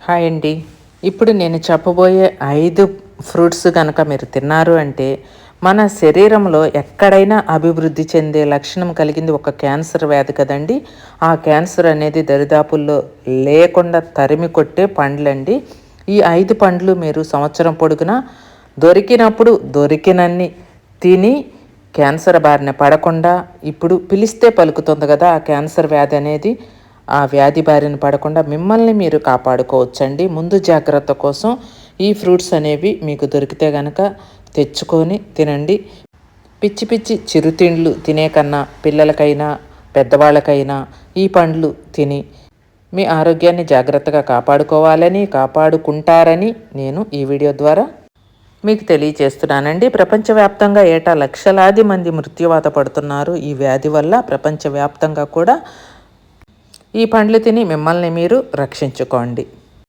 Hi అండి. ఇప్పుడు నేను చెప్పబోయే 5 ఫ్రూట్స్ కనుక మీరు తిన్నారు అంటే మన శరీరంలో ఎక్కడైనా అభివృద్ధి చెందే లక్షణం కలిగింది ఒక క్యాన్సర్ వ్యాధి కదండి. ఆ క్యాన్సర్ అనేది దరిదాపుల్లో లేకుండా తరిమి కొట్టే పండ్లండి. ఈ 5 పండ్లు మీరు సంవత్సరం పొడుగునా దొరికినప్పుడు దొరికినన్ని తిని క్యాన్సర్ బారిన పడకుండా, ఇప్పుడు పిలిస్తే పలుకుతుంది కదా ఆ క్యాన్సర్ వ్యాధి అనేది, ఆ వ్యాధి బారిన పడకుండా మిమ్మల్ని మీరు కాపాడుకోవచ్చండి. ముందు జాగ్రత్త కోసం ఈ ఫ్రూట్స్ అనేవి మీకు దొరికితే గనక తెచ్చుకొని తినండి. పిచ్చి పిచ్చి చిరుతిండ్లు తినే కన్నా పిల్లలకైనా పెద్దవాళ్ళకైనా ఈ పండ్లు తిని మీ ఆరోగ్యాన్ని జాగ్రత్తగా కాపాడుకోవాలని, కాపాడుకుంటారని నేను ఈ వీడియో ద్వారా మీకు తెలియచేస్తున్నానండి. ప్రపంచవ్యాప్తంగా ఏటా లక్షలాది మంది మృత్యువాత పడుతున్నారు ఈ వ్యాధి వల్ల. ప్రపంచవ్యాప్తంగా కూడా ఈ పండ్లు తిని మిమ్మల్ని మీరు రక్షించుకోండి.